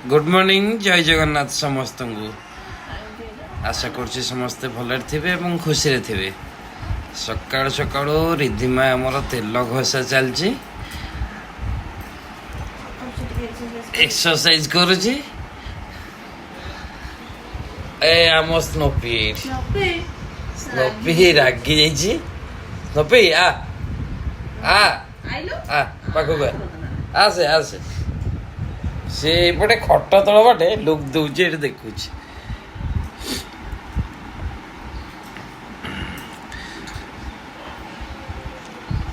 good morning जय जगन्नाथ समस्त को आशा कर समस्ते भल थे खुशी थे सकाल सकाल रिधिमा आमर तेल घषा चलची एक्सरसाइज करुची ए आम स्नोपी स्नोपी रागी जाइए स्नोपी आ आ आ पाखक आसे आसे से पटे खट तल बाटे लुक दौचे देखु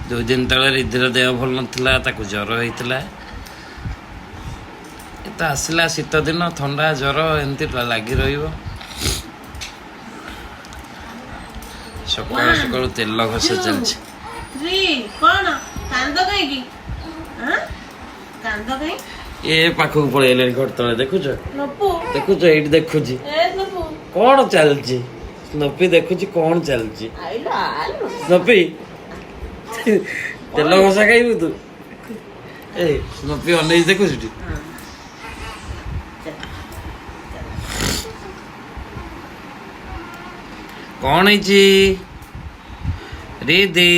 दो दिन तले रिधिर देह भल नाला ज्वर होता तो आसला शीत दिन थंडा ज्वर एमती लगी सकाल सकाल तेल घषा चलती ये पाखक पड़े घर तले देखुच देखुच ये देखुच कौन चलची स्नोपी देखुच कौन चलची स्नोपी तेल घषा खाइबू तू ए स्नोपी अनेक देखुच कौन है रिधि